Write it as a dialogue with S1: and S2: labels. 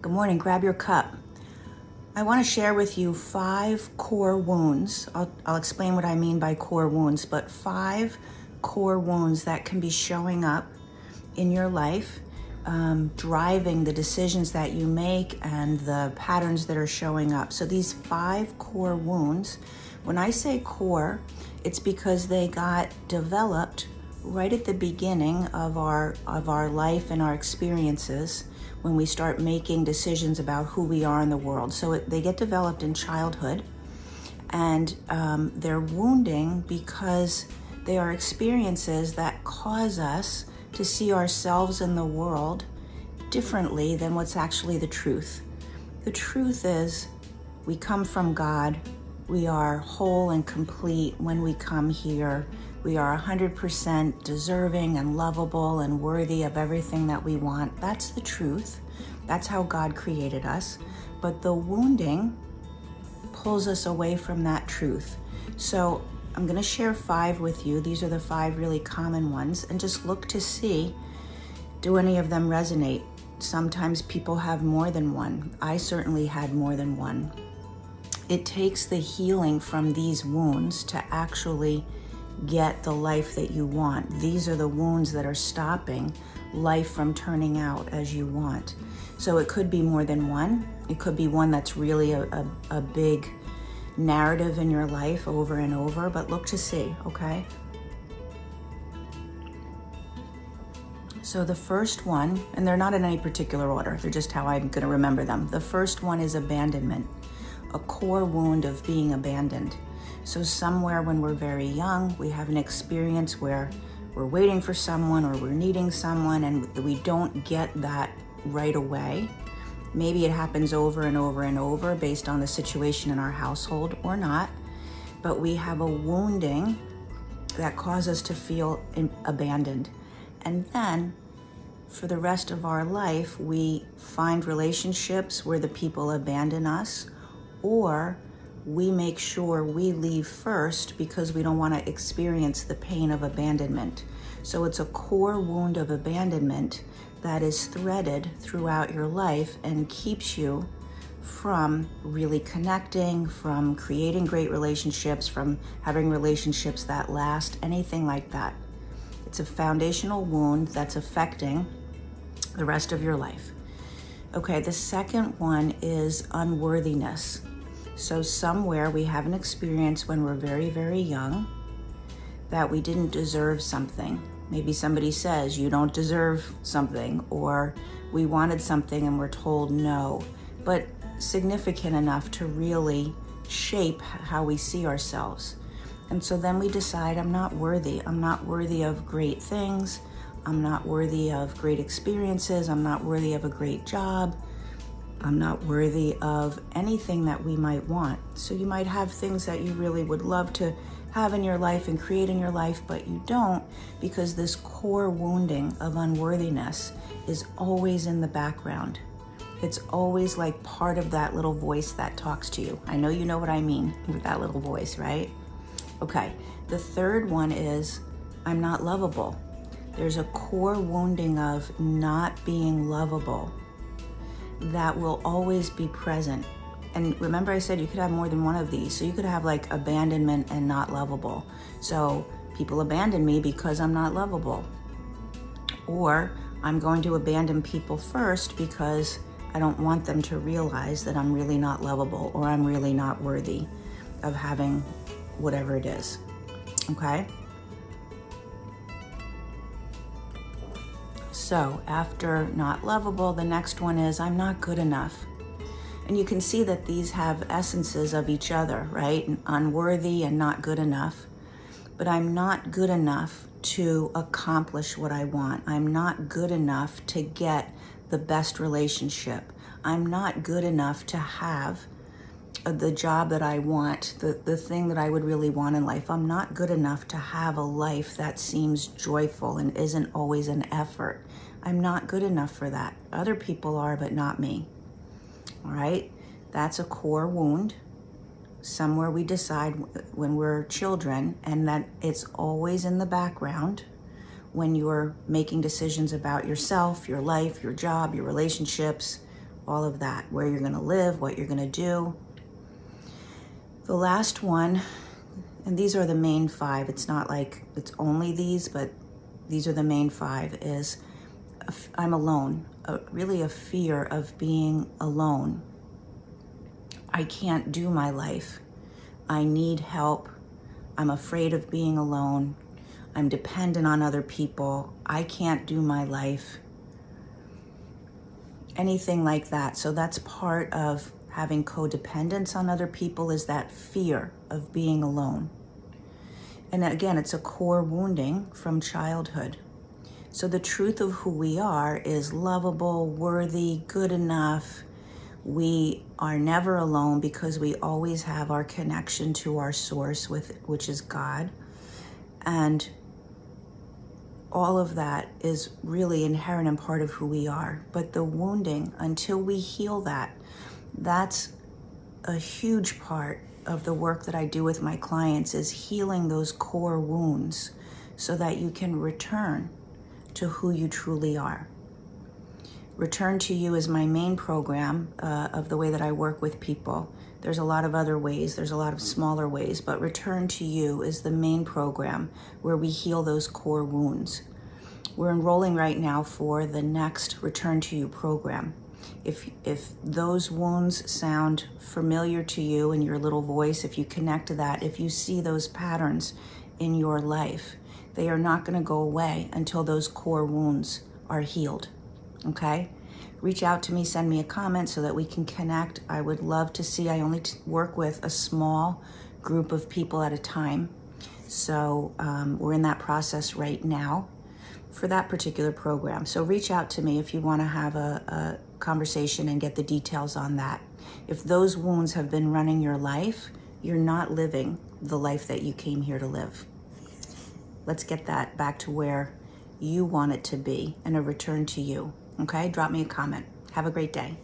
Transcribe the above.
S1: Good morning. Grab your cup. I want to share with you 5 core wounds. I'll explain what I mean by core wounds, but 5 core wounds that can be showing up in your life, driving the decisions that you make and the patterns that are showing up. So these 5 core wounds, when I say core, it's because they got developed right at the beginning of our life and our experiences when we start making decisions about who we are in the world. So they get developed in childhood, and they're wounding because they are experiences that cause us to see ourselves in the world differently than what's actually the truth. The truth is we come from God. We are whole and complete when we come here. We are 100% deserving and lovable and worthy of everything that we want. That's the truth. That's how God created us. But the wounding pulls us away from that truth. So I'm going to share 5 with you. These are the 5 really common ones, and just look to see, do any of them resonate? Sometimes people have more than one. I certainly had more than one. It takes the healing from these wounds to actually get the life that you want. These are the wounds that are stopping life from turning out as you want. So it could be more than one. It could be one that's really a big narrative in your life over and over, but look to see, okay? So the first one, and they're not in any particular order, they're just how I'm going to remember them. The first one is abandonment, a core wound of being abandoned. So somewhere when we're very young, we have an experience where we're waiting for someone or we're needing someone and we don't get that right away. Maybe it happens over and over and over based on the situation in our household or not, but we have a wounding that causes us to feel abandoned. And then for the rest of our life, we find relationships where the people abandon us, or we make sure we leave first because we don't want to experience the pain of abandonment. So it's a core wound of abandonment that is threaded throughout your life and keeps you from really connecting, from creating great relationships, from having relationships that last, anything like that. It's a foundational wound that's affecting the rest of your life. Okay, the second one is unworthiness. So somewhere we have an experience when we're very, very young that we didn't deserve something. Maybe somebody says you don't deserve something, or we wanted something and we're told no, but significant enough to really shape how we see ourselves. And so then we decide, I'm not worthy. I'm not worthy of great things. I'm not worthy of great experiences. I'm not worthy of a great job. I'm not worthy of anything that we might want. So you might have things that you really would love to have in your life and create in your life, but you don't, because this core wounding of unworthiness is always in the background. It's always like part of that little voice that talks to you. I know you know what I mean with that little voice, right? Okay, the third one is I'm not lovable. There's a core wounding of not being lovable that will always be present. And remember I said you could have more than one of these. So you could have like abandonment and not lovable. So people abandon me because I'm not lovable. Or I'm going to abandon people first because I don't want them to realize that I'm really not lovable or I'm really not worthy of having whatever it is, okay? So after not lovable, the next one is I'm not good enough. And you can see that these have essences of each other, right? Unworthy and not good enough. But I'm not good enough to accomplish what I want. I'm not good enough to get the best relationship. I'm not good enough to have the job that I want, the thing that I would really want in life. I'm not good enough to have a life that seems joyful and isn't always an effort. I'm not good enough for that. Other people are, but not me. All right? That's a core wound. Somewhere we decide when we're children, and that it's always in the background when you're making decisions about yourself, your life, your job, your relationships, all of that, where you're going to live, what you're going to do. The last one, and these are the main 5. It's not like it's only these, but these are the main 5, is I'm alone, really a fear of being alone. I can't do my life. I need help. I'm afraid of being alone. I'm dependent on other people. I can't do my life. Anything like that. So that's part of having codependence on other people, is that fear of being alone. And again, it's a core wounding from childhood. So the truth of who we are is lovable, worthy, good enough. We are never alone because we always have our connection to our source, which is God. And all of that is really inherent and part of who we are. But the wounding, until we heal that, that's a huge part of the work that I do with my clients, is healing those core wounds so that you can return to who you truly are. Return to You is my main program of the way that I work with people. There's a lot of other ways, there's a lot of smaller ways, but Return to You is the main program where we heal those core wounds. We're enrolling right now for the next Return to You program. If those wounds sound familiar to you in your little voice, if you connect to that, if you see those patterns in your life, they are not going to go away until those core wounds are healed. Okay? Reach out to me, send me a comment so that we can connect. I would love to see. I only work with a small group of people at a time. So we're in that process right now for that particular program. So reach out to me if you want to have a conversation and get the details on that. If those wounds have been running your life, you're not living the life that you came here to live. Let's get that back to where you want it to be and a return to you. Okay? Drop me a comment. Have a great day.